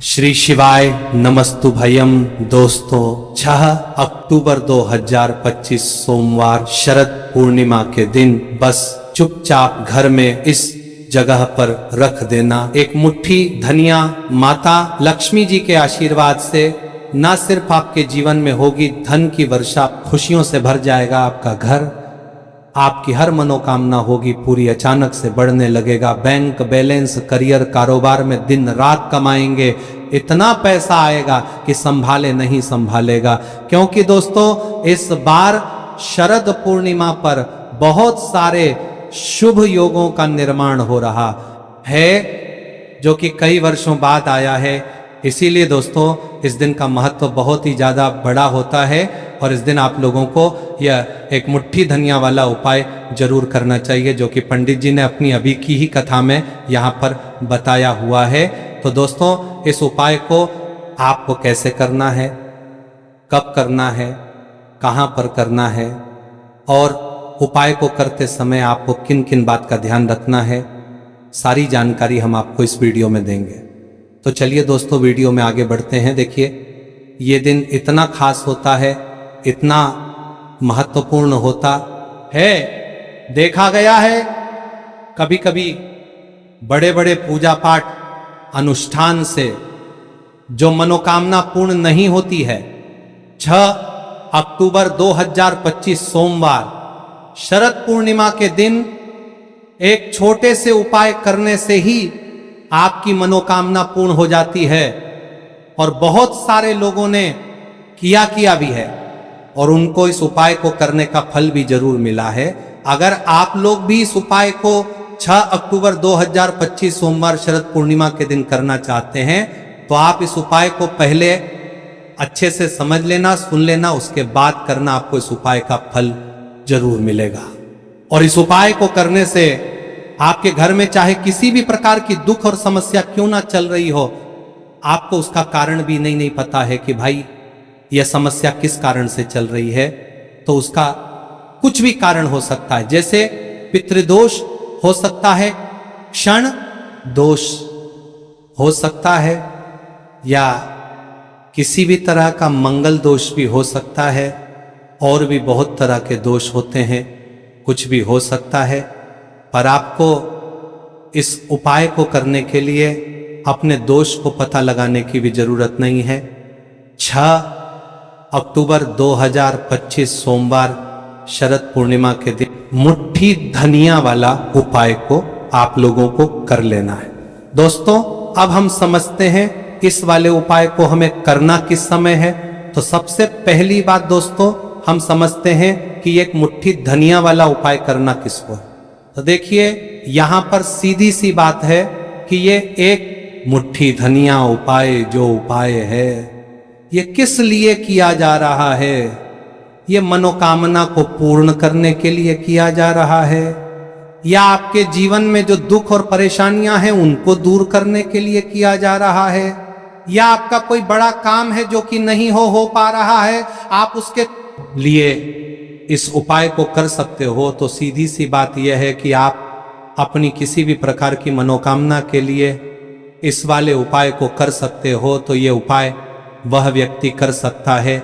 श्री शिवाय नमस्तु भयम। दोस्तों 6 अक्टूबर 2025 सोमवार शरद पूर्णिमा के दिन बस चुपचाप घर में इस जगह पर रख देना एक मुट्ठी धनिया। माता लक्ष्मी जी के आशीर्वाद से न सिर्फ आपके जीवन में होगी धन की वर्षा, खुशियों से भर जाएगा आपका घर, आपकी हर मनोकामना होगी पूरी, अचानक से बढ़ने लगेगा। बैंक बैलेंस, करियर, कारोबार में दिन रात कमाएंगे, इतना पैसा आएगा कि संभाले नहीं संभालेगा। क्योंकि दोस्तों इस बार शरद पूर्णिमा पर बहुत सारे शुभ योगों का निर्माण हो रहा है जो कि कई वर्षों बाद आया है। इसीलिए दोस्तों इस दिन का महत्व बहुत ही ज़्यादा बड़ा होता है और इस दिन आप लोगों को यह एक मुट्ठी धनिया वाला उपाय जरूर करना चाहिए जो कि पंडित जी ने अपनी अभी की ही कथा में यहाँ पर बताया हुआ है। तो दोस्तों इस उपाय को आपको कैसे करना है, कब करना है, कहाँ पर करना है और उपाय को करते समय आपको किन किन बात का ध्यान रखना है, सारी जानकारी हम आपको इस वीडियो में देंगे। तो चलिए दोस्तों वीडियो में आगे बढ़ते हैं। देखिए ये दिन इतना खास होता है, इतना महत्वपूर्ण होता है। देखा गया है कभी कभी बड़े बड़े पूजा पाठ अनुष्ठान से जो मनोकामना पूर्ण नहीं होती है, 6 अक्टूबर 2025 सोमवार शरद पूर्णिमा के दिन एक छोटे से उपाय करने से ही आपकी मनोकामना पूर्ण हो जाती है। और बहुत सारे लोगों ने किया भी है और उनको इस उपाय को करने का फल भी जरूर मिला है। अगर आप लोग भी इस उपाय को 6 अक्टूबर 2025 सोमवार शरद पूर्णिमा के दिन करना चाहते हैं तो आप इस उपाय को पहले अच्छे से समझ लेना, सुन लेना, उसके बाद करना, आपको इस उपाय का फल जरूर मिलेगा। और इस उपाय को करने से आपके घर में चाहे किसी भी प्रकार की दुख और समस्या क्यों ना चल रही हो, आपको उसका कारण भी नहीं पता है कि भाई यह समस्या किस कारण से चल रही है, तो उसका कुछ भी कारण हो सकता है। जैसे पितृदोष हो सकता है, क्षण दोष हो सकता है, या किसी भी तरह का मंगल दोष भी हो सकता है, और भी बहुत तरह के दोष होते हैं, कुछ भी हो सकता है। पर आपको इस उपाय को करने के लिए अपने दोष को पता लगाने की भी जरूरत नहीं है। 6 अक्टूबर 2025 सोमवार शरद पूर्णिमा के दिन मुट्ठी धनिया वाला उपाय को आप लोगों को कर लेना है। दोस्तों अब हम समझते हैं इस वाले उपाय को हमें करना किस समय है। तो सबसे पहली बात दोस्तों हम समझते हैं कि एक मुट्ठी धनिया वाला उपाय करना किसको है। तो देखिए यहां पर सीधी सी बात है कि ये एक मुट्ठी धनिया उपाय जो उपाय है ये किस लिए किया जा रहा है। ये मनोकामना को पूर्ण करने के लिए किया जा रहा है, या आपके जीवन में जो दुख और परेशानियां हैं उनको दूर करने के लिए किया जा रहा है, या आपका कोई बड़ा काम है जो कि नहीं हो पा रहा है, आप उसके लिए इस उपाय को कर सकते हो। तो सीधी सी बात यह है कि आप अपनी किसी भी प्रकार की मनोकामना के लिए इस वाले उपाय को कर सकते हो। तो ये उपाय वह व्यक्ति कर सकता है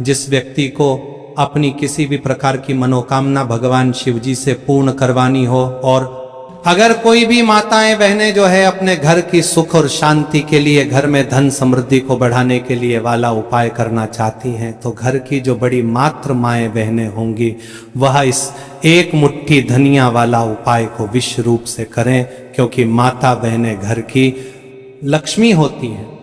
जिस व्यक्ति को अपनी किसी भी प्रकार की मनोकामना भगवान शिव जी से पूर्ण करवानी हो। और अगर कोई भी माताएं बहनें जो है अपने घर की सुख और शांति के लिए, घर में धन समृद्धि को बढ़ाने के लिए वाला उपाय करना चाहती हैं तो घर की जो बड़ी मात्र माएं बहनें होंगी वह इस एक मुट्ठी धनिया वाला उपाय को विशेष रूप से करें, क्योंकि माता बहनें घर की लक्ष्मी होती हैं।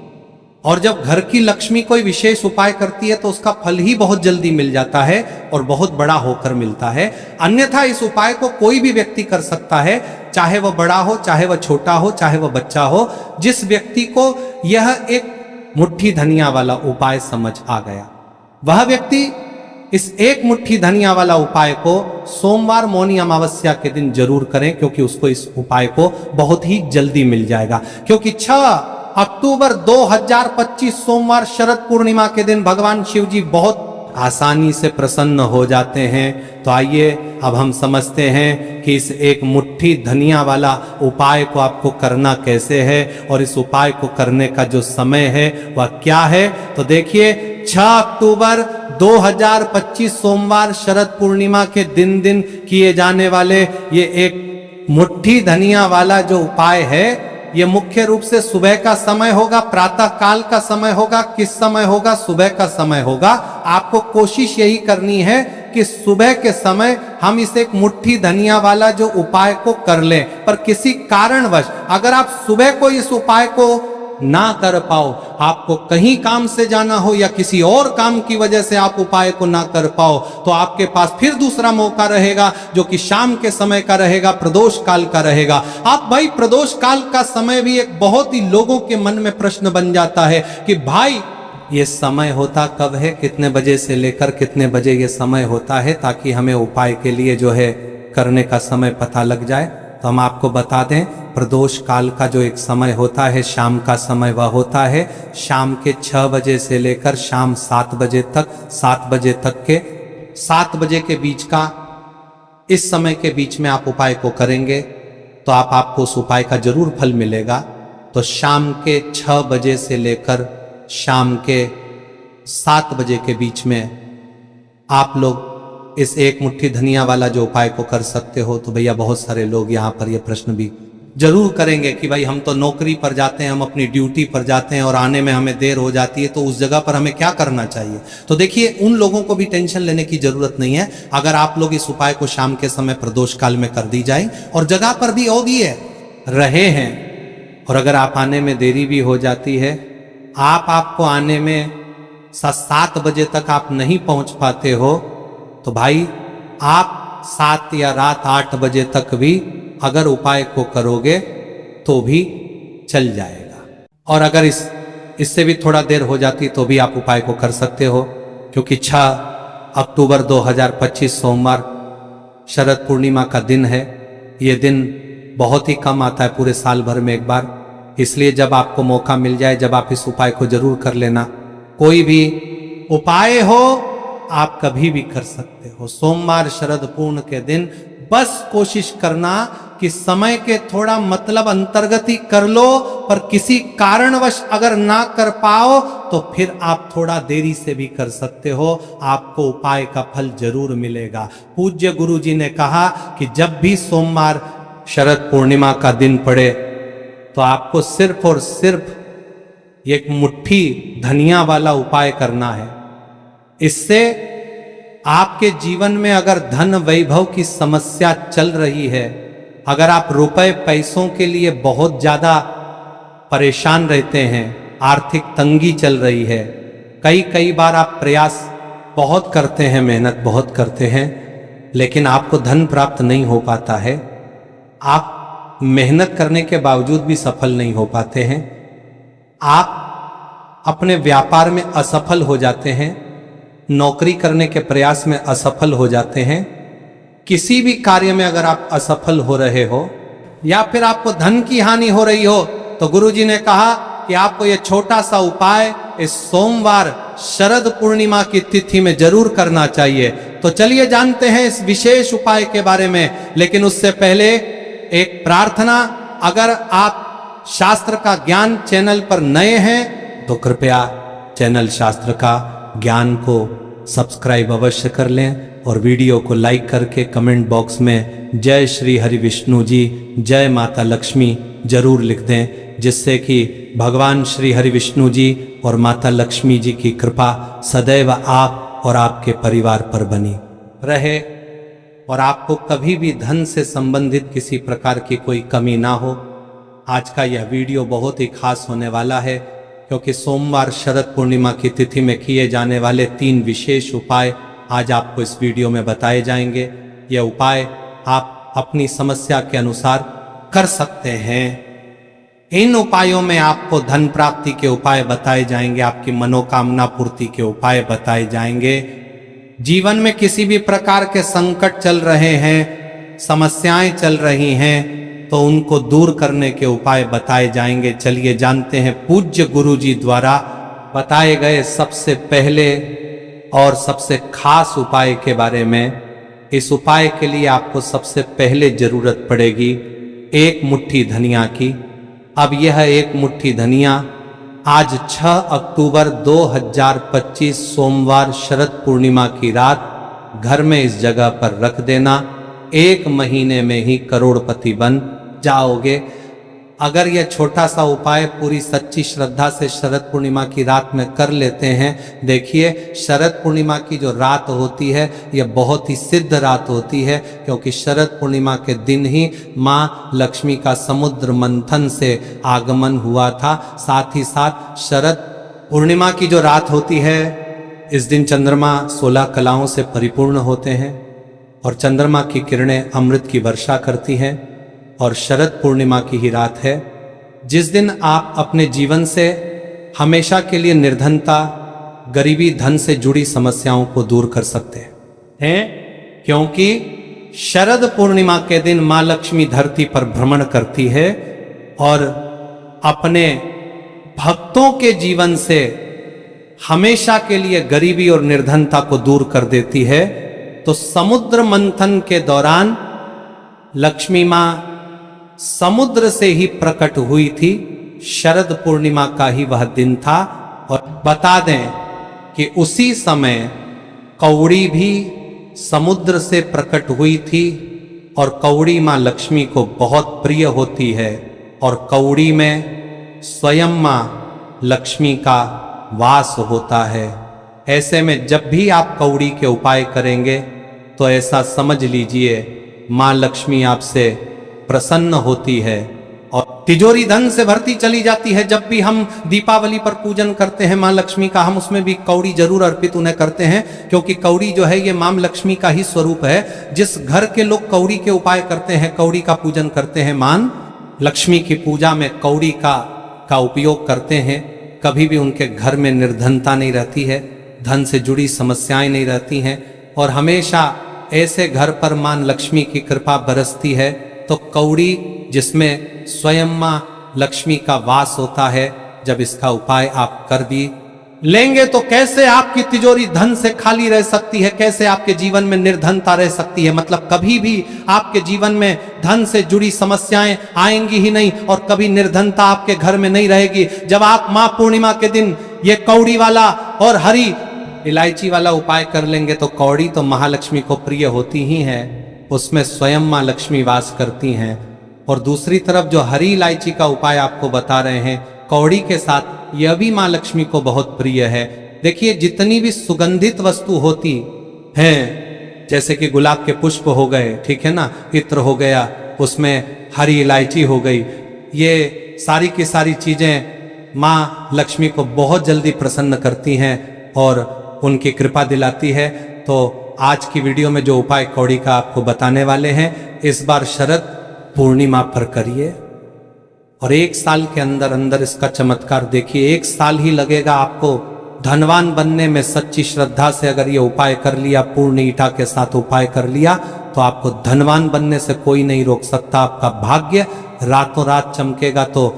और जब घर की लक्ष्मी कोई विशेष उपाय करती है तो उसका फल ही बहुत जल्दी मिल जाता है और बहुत बड़ा होकर मिलता है। अन्यथा इस उपाय को कोई भी व्यक्ति कर सकता है, चाहे वह बड़ा हो, चाहे वह छोटा हो, चाहे वह बच्चा हो। जिस व्यक्ति को यह एक मुट्ठी धनिया वाला उपाय समझ आ गया वह व्यक्ति इस एक मुट्ठी धनिया वाला उपाय को सोमवार मौनी अमावस्या के दिन जरूर करें, क्योंकि उसको इस उपाय को बहुत ही जल्दी मिल जाएगा। क्योंकि 6 अक्टूबर 2025 सोमवार शरद पूर्णिमा के दिन भगवान शिव जी बहुत आसानी से प्रसन्न हो जाते हैं। तो आइए अब हम समझते हैं कि इस एक मुट्ठी धनिया वाला उपाय को आपको करना कैसे है और इस उपाय को करने का जो समय है वह क्या है। तो देखिए 6 अक्टूबर 2025 सोमवार शरद पूर्णिमा के दिन किए जाने वाले ये एक मुट्ठी धनिया वाला जो उपाय है, ये मुख्य रूप से सुबह का समय होगा, प्रातः काल का समय होगा। किस समय होगा? सुबह का समय होगा। आपको कोशिश यही करनी है कि सुबह के समय हम इस एक मुट्ठी धनिया वाला जो उपाय को कर लें। पर किसी कारणवश अगर आप सुबह को इस उपाय को ना कर पाओ, आपको कहीं काम से जाना हो या किसी और काम की वजह से आप उपाय को ना कर पाओ, तो आपके पास फिर दूसरा मौका रहेगा जो कि शाम के समय का रहेगा, प्रदोष काल का रहेगा। आप भाई प्रदोष काल का समय भी एक बहुत ही लोगों के मन में प्रश्न बन जाता है कि भाई ये समय होता कब है, कितने बजे से लेकर कितने बजे ये समय होता है, ताकि हमें उपाय के लिए जो है करने का समय पता लग जाए। तो हम आपको बता दें, प्रदोष काल का जो एक समय होता है, शाम का समय, वह होता है शाम के 6 बजे से लेकर शाम 7 बजे तक। 7 बजे तक के 7 बजे के बीच का, इस समय के बीच में आप उपाय को करेंगे तो आपको उस उपाय का जरूर फल मिलेगा। तो शाम के 6 बजे से लेकर शाम के 7 बजे के बीच में आप लोग इस एक मुट्ठी धनिया वाला जो उपाय को कर सकते हो। तो भैया बहुत सारे लोग यहाँ पर ये प्रश्न भी जरूर करेंगे कि भाई हम तो नौकरी पर जाते हैं, हम अपनी ड्यूटी पर जाते हैं और आने में हमें देर हो जाती है, तो उस जगह पर हमें क्या करना चाहिए। तो देखिए उन लोगों को भी टेंशन लेने की जरूरत नहीं है। अगर आप लोग इस उपाय को शाम के समय प्रदोष काल में कर दी जाए और जगह पर भी होगी है रहे हैं, और अगर आप आने में देरी भी हो जाती है, आपको आने में 7 बजे तक आप नहीं पहुंच पाते हो, तो भाई आप 7 या रात 8 बजे तक भी अगर उपाय को करोगे तो भी चल जाएगा। और अगर इससे भी थोड़ा देर हो जाती तो भी आप उपाय को कर सकते हो, क्योंकि 6 अक्टूबर 2025 सोमवार शरद पूर्णिमा का दिन है। ये दिन बहुत ही कम आता है पूरे साल भर में एक बार। इसलिए जब आपको मौका मिल जाए, जब आप इस उपाय को जरूर कर लेना। कोई भी उपाय हो आप कभी भी कर सकते हो, सोमवार शरद पूर्ण के दिन। बस कोशिश करना कि समय के थोड़ा मतलब अंतर्गत ही कर लो, पर किसी कारणवश अगर ना कर पाओ तो फिर आप थोड़ा देरी से भी कर सकते हो, आपको उपाय का फल जरूर मिलेगा। पूज्य गुरु जी ने कहा कि जब भी सोमवार शरद पूर्णिमा का दिन पड़े तो आपको सिर्फ और सिर्फ एक मुट्ठी धनिया वाला उपाय करना है। इससे आपके जीवन में अगर धन वैभव की समस्या चल रही है, अगर आप रुपए पैसों के लिए बहुत ज्यादा परेशान रहते हैं, आर्थिक तंगी चल रही है, कई बार आप प्रयास बहुत करते हैं, मेहनत बहुत करते हैं, लेकिन आपको धन प्राप्त नहीं हो पाता है, आप मेहनत करने के बावजूद भी सफल नहीं हो पाते हैं, आप अपने व्यापार में असफल हो जाते हैं, नौकरी करने के प्रयास में असफल हो जाते हैं, किसी भी कार्य में अगर आप असफल हो रहे हो या फिर आपको धन की हानि हो रही हो, तो गुरुजी ने कहा कि आपको यह छोटा सा उपाय इस सोमवार शरद पूर्णिमा की तिथि में जरूर करना चाहिए। तो चलिए जानते हैं इस विशेष उपाय के बारे में। लेकिन उससे पहले एक प्रार्थना, अगर आप शास्त्र का ज्ञान चैनल पर नए हैं तो कृपया चैनल शास्त्र का ज्ञान को सब्सक्राइब अवश्य कर लें और वीडियो को लाइक करके कमेंट बॉक्स में जय श्री हरि विष्णु जी, जय माता लक्ष्मी जरूर लिख दें, जिससे कि भगवान श्री हरि विष्णु जी और माता लक्ष्मी जी की कृपा सदैव आप और आपके परिवार पर बनी रहे और आपको कभी भी धन से संबंधित किसी प्रकार की कोई कमी ना हो। आज का यह वीडियो बहुत ही खास होने वाला है, क्योंकि सोमवार शरद पूर्णिमा की तिथि में किए जाने वाले 3 विशेष उपाय आज आपको इस वीडियो में बताए जाएंगे। यह उपाय आप अपनी समस्या के अनुसार कर सकते हैं। इन उपायों में आपको धन प्राप्ति के उपाय बताए जाएंगे, आपकी मनोकामना पूर्ति के उपाय बताए जाएंगे। जीवन में किसी भी प्रकार के संकट चल रहे हैं, समस्याएं चल रही हैं, तो उनको दूर करने के उपाय बताए जाएंगे। चलिए जानते हैं पूज्य गुरु जी द्वारा बताए गए सबसे पहले और सबसे खास उपाय के बारे में। इस उपाय के लिए आपको सबसे पहले जरूरत पड़ेगी एक मुट्ठी धनिया की। अब यह एक मुट्ठी धनिया आज 6 अक्टूबर 2025 सोमवार शरद पूर्णिमा की रात घर में इस जगह पर रख देना। 1 महीने में ही करोड़पति बन जाओगे। अगर यह छोटा सा उपाय पूरी सच्ची श्रद्धा से शरद पूर्णिमा की रात में कर लेते हैं, देखिए शरद पूर्णिमा की जो रात होती है यह बहुत ही सिद्ध रात होती है, क्योंकि शरद पूर्णिमा के दिन ही माँ लक्ष्मी का समुद्र मंथन से आगमन हुआ था। साथ ही साथ शरद पूर्णिमा की जो रात होती है, इस दिन चंद्रमा 16 कलाओं से परिपूर्ण होते हैं और चंद्रमा की किरणें अमृत की वर्षा करती हैं। और शरद पूर्णिमा की ही रात है जिस दिन आप अपने जीवन से हमेशा के लिए निर्धनता, गरीबी, धन से जुड़ी समस्याओं को दूर कर सकते हैं, क्योंकि शरद पूर्णिमा के दिन माँ लक्ष्मी धरती पर भ्रमण करती है और अपने भक्तों के जीवन से हमेशा के लिए गरीबी और निर्धनता को दूर कर देती है। तो समुद्र मंथन के दौरान लक्ष्मी माँ समुद्र से ही प्रकट हुई थी। शरद पूर्णिमा का ही वह दिन था। और बता दें कि उसी समय कौड़ी भी समुद्र से प्रकट हुई थी और कौड़ी माँ लक्ष्मी को बहुत प्रिय होती है और कौड़ी में स्वयं माँ लक्ष्मी का वास होता है। ऐसे में जब भी आप कौड़ी के उपाय करेंगे तो ऐसा समझ लीजिए माँ लक्ष्मी आपसे प्रसन्न होती है और तिजोरी धन से भरती चली जाती है। जब भी हम दीपावली पर पूजन करते हैं माँ लक्ष्मी का, हम उसमें भी कौड़ी जरूर अर्पित उन्हें करते हैं, क्योंकि कौड़ी जो है ये माँ लक्ष्मी का ही स्वरूप है। जिस घर के लोग कौड़ी के उपाय करते हैं, कौड़ी का पूजन करते हैं, माँ लक्ष्मी की पूजा में कौड़ी का उपयोग करते हैं, कभी भी उनके घर में निर्धनता नहीं रहती है, धन से जुड़ी समस्याएं नहीं रहती हैं और हमेशा ऐसे घर पर माँ लक्ष्मी की कृपा बरसती है। तो कौड़ी जिसमें स्वयं माँ लक्ष्मी का वास होता है, जब इसका उपाय आप कर भी लेंगे तो कैसे आपकी तिजोरी धन से खाली रह सकती है, कैसे आपके जीवन में निर्धनता रह सकती है। मतलब कभी भी आपके जीवन में धन से जुड़ी समस्याएं आएंगी ही नहीं और कभी निर्धनता आपके घर में नहीं रहेगी। जब आप माँ पूर्णिमा के दिन ये कौड़ी वाला और हरी इलायची वाला उपाय कर लेंगे तो कौड़ी तो महालक्ष्मी को प्रिय होती ही है, उसमें स्वयं माँ लक्ष्मी वास करती हैं। और दूसरी तरफ जो हरी इलायची का उपाय आपको बता रहे हैं कौड़ी के साथ, यह भी माँ लक्ष्मी को बहुत प्रिय है। देखिए जितनी भी सुगंधित वस्तु होती हैं, जैसे कि गुलाब के पुष्प हो गए, ठीक है ना, इत्र हो गया, उसमें हरी इलायची हो गई, ये सारी की सारी चीजें माँ लक्ष्मी को बहुत जल्दी प्रसन्न करती हैं और उनकी कृपा दिलाती है। तो आज की वीडियो में जो उपाय कौड़ी का आपको बताने वाले हैं, इस बार शरद पूर्णिमा पर करिए और 1 साल के अंदर अंदर इसका चमत्कार देखिए। 1 साल ही लगेगा आपको धनवान बनने में। सच्ची श्रद्धा से अगर ये उपाय कर लिया, पूर्ण ईटा के साथ उपाय कर लिया, तो आपको धनवान बनने से कोई नहीं रोक सकता। आपका भाग्य रातों रात चमकेगा। तो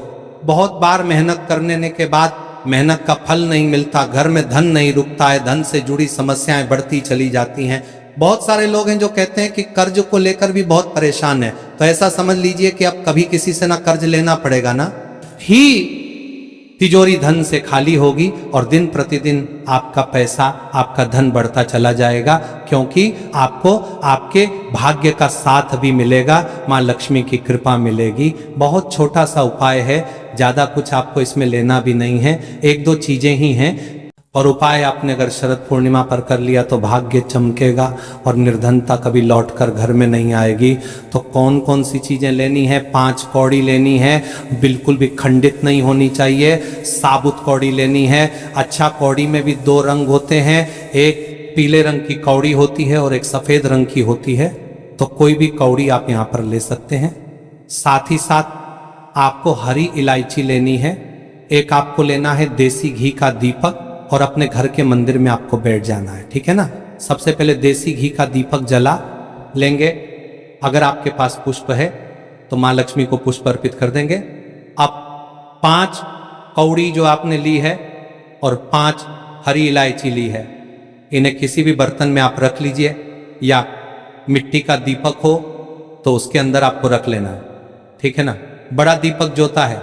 बहुत बार मेहनत करने के बाद मेहनत का फल नहीं मिलता, घर में धन नहीं रुकता है, धन से जुड़ी समस्याएं बढ़ती चली जाती हैं। बहुत सारे लोग हैं जो कहते हैं कि कर्ज को लेकर भी बहुत परेशान है, तो ऐसा समझ लीजिए कि अब कभी किसी से ना कर्ज लेना पड़ेगा ना ही तिजोरी धन से खाली होगी और दिन प्रतिदिन आपका पैसा, आपका धन बढ़ता चला जाएगा, क्योंकि आपको आपके भाग्य का साथ भी मिलेगा, माँ लक्ष्मी की कृपा मिलेगी। बहुत छोटा सा उपाय है, ज़्यादा कुछ आपको इसमें लेना भी नहीं है, 1-2 चीज़ें ही हैं। और उपाय आपने अगर शरद पूर्णिमा पर कर लिया तो भाग्य चमकेगा और निर्धनता कभी लौटकर घर में नहीं आएगी। तो कौन कौन सी चीज़ें लेनी है? 5 कौड़ी लेनी है, बिल्कुल भी खंडित नहीं होनी चाहिए। साबुत कौड़ी लेनी है। अच्छा, कौड़ी में भी 2 रंग होते हैं, एक पीले रंग की कौड़ी होती है और एक सफ़ेद रंग की होती है। तो कोई भी कौड़ी आप यहाँ पर ले सकते हैं। साथ ही साथ आपको हरी इलायची लेनी है। एक आपको लेना है देसी घी का दीपक और अपने घर के मंदिर में आपको बैठ जाना है, ठीक है ना। सबसे पहले देसी घी का दीपक जला लेंगे। अगर आपके पास पुष्प है तो माँ लक्ष्मी को पुष्प अर्पित कर देंगे। अब 5 कौड़ी जो आपने ली है और 5 हरी इलायची ली है, इन्हें किसी भी बर्तन में आप रख लीजिए, या मिट्टी का दीपक हो तो उसके अंदर आपको रख लेना है, ठीक है ना। बड़ा दीपक जो होता है,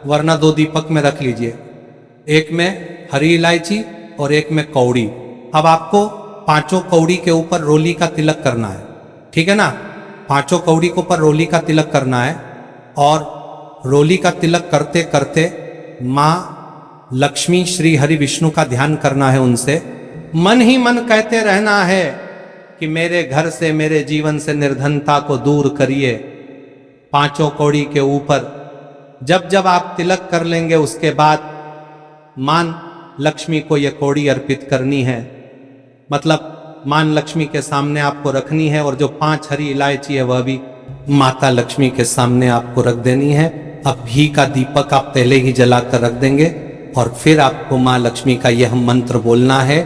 वरना 2 दीपक में रख लीजिए, एक में हरी इलायची और एक में कौड़ी। अब आपको 5 कौड़ी के ऊपर रोली का तिलक करना है, ठीक है ना। 5 कौड़ी के ऊपर रोली का तिलक करना है, और रोली का तिलक करते करते माँ लक्ष्मी श्री हरि विष्णु का ध्यान करना है। उनसे मन ही मन कहते रहना है कि मेरे घर से, मेरे जीवन से निर्धनता को दूर करिए। 5 कौड़ी के ऊपर जब जब आप तिलक कर लेंगे, उसके बाद मान लक्ष्मी को यह कौड़ी अर्पित करनी है, मतलब मान लक्ष्मी के सामने आपको रखनी है, और जो 5 हरी इलायची है वह भी माता लक्ष्मी के सामने आपको रख देनी है। अब घी का दीपक आप पहले ही जलाकर रख देंगे, और फिर आपको माँ लक्ष्मी का यह मंत्र बोलना है,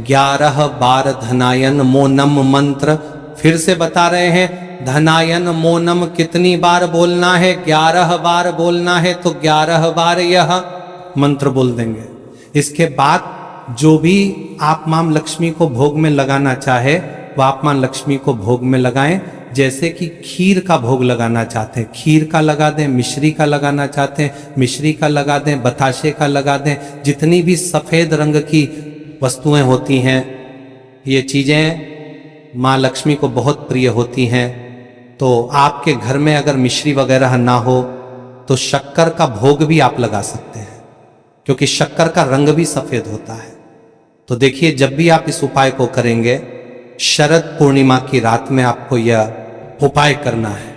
11 बार धनायन मोनम मंत्र। फिर से बता रहे हैं, धनायन मोनम कितनी बार बोलना है? 11 बार बोलना है, तो 11 बार यह मंत्र बोल देंगे। इसके बाद जो भी आप मां लक्ष्मी को भोग में लगाना चाहे वह आप मां लक्ष्मी को भोग में लगाएं। जैसे कि खीर का भोग लगाना चाहते हैं, खीर का लगा दें, मिश्री का लगाना चाहते हैं, मिश्री का लगा दें, बताशे का लगा दें। जितनी भी सफ़ेद रंग की वस्तुएं होती हैं, ये चीज़ें माँ लक्ष्मी को बहुत प्रिय होती हैं। तो आपके घर में अगर मिश्री वगैरह ना हो तो शक्कर का भोग भी आप लगा सकते हैं, क्योंकि शक्कर का रंग भी सफ़ेद होता है। तो देखिए, जब भी आप इस उपाय को करेंगे, शरद पूर्णिमा की रात में आपको यह उपाय करना है,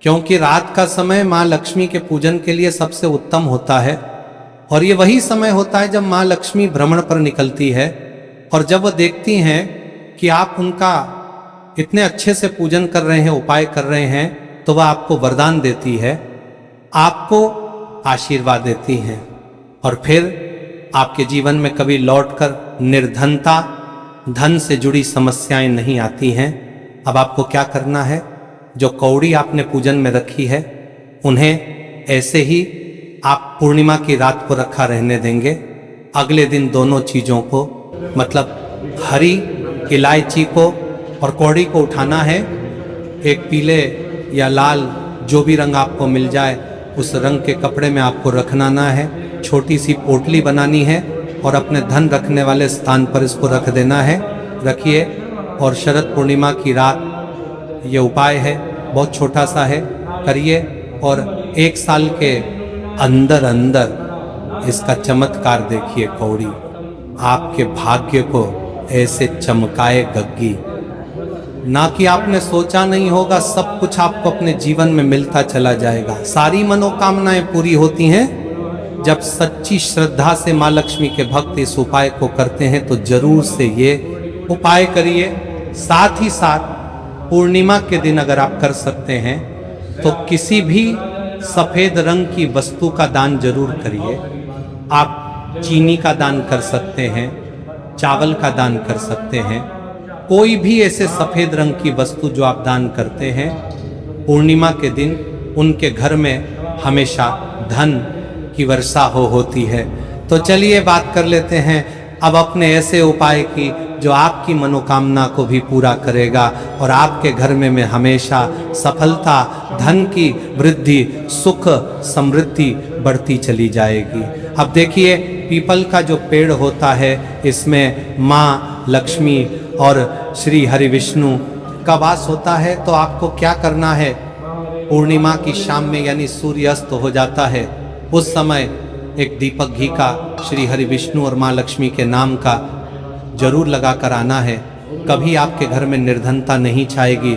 क्योंकि रात का समय माँ लक्ष्मी के पूजन के लिए सबसे उत्तम होता है। और ये वही समय होता है जब माँ लक्ष्मी भ्रमण पर निकलती है, और जब वह देखती हैं कि आप उनका इतने अच्छे से पूजन कर रहे हैं, उपाय कर रहे हैं, तो वह आपको वरदान देती है, आपको आशीर्वाद देती हैं, और फिर आपके जीवन में कभी लौटकर निर्धनता, धन से जुड़ी समस्याएं नहीं आती हैं। अब आपको क्या करना है? जो कौड़ी आपने पूजन में रखी है, उन्हें ऐसे ही आप पूर्णिमा की रात को रखा रहने देंगे। अगले दिन दोनों चीज़ों को, मतलब हरी इलायची को और कौड़ी को उठाना है। एक पीले या लाल, जो भी रंग आपको मिल जाए, उस रंग के कपड़े में आपको रखना है। छोटी सी पोटली बनानी है और अपने धन रखने वाले स्थान पर इसको रख देना है। रखिए, और शरद पूर्णिमा की रात ये उपाय है, बहुत छोटा सा है, करिए, और 1 साल के अंदर अंदर इसका चमत्कार देखिए। कौड़ी आपके भाग्य को ऐसे चमकाए गग्गी, ना कि आपने सोचा नहीं होगा, सब कुछ आपको अपने जीवन में मिलता चला जाएगा। सारी मनोकामनाएं पूरी होती हैं जब सच्ची श्रद्धा से माँ लक्ष्मी के भक्त इस उपाय को करते हैं। तो जरूर से ये उपाय करिए। साथ ही साथ पूर्णिमा के दिन अगर आप कर सकते हैं तो किसी भी सफ़ेद रंग की वस्तु का दान जरूर करिए। आप चीनी का दान कर सकते हैं, चावल का दान कर सकते हैं, कोई भी ऐसे सफ़ेद रंग की वस्तु जो आप दान करते हैं, पूर्णिमा के दिन उनके घर में हमेशा धन की वर्षा होती है। तो चलिए बात कर लेते हैं अब अपने ऐसे उपाय की जो आपकी मनोकामना को भी पूरा करेगा और आपके घर में हमेशा सफलता, धन की वृद्धि, सुख, समृद्धि बढ़ती चली जाएगी। अब देखिए, पीपल का जो पेड़ होता है, इसमें माँ लक्ष्मी और श्री हरि विष्णु का वास होता है। तो आपको क्या करना है? पूर्णिमा की शाम में, यानी सूर्यास्त हो जाता है, उस समय एक दीपक घी का श्री हरि विष्णु और माँ लक्ष्मी के नाम का जरूर लगा कर आना है। कभी आपके घर में निर्धनता नहीं छाएगी,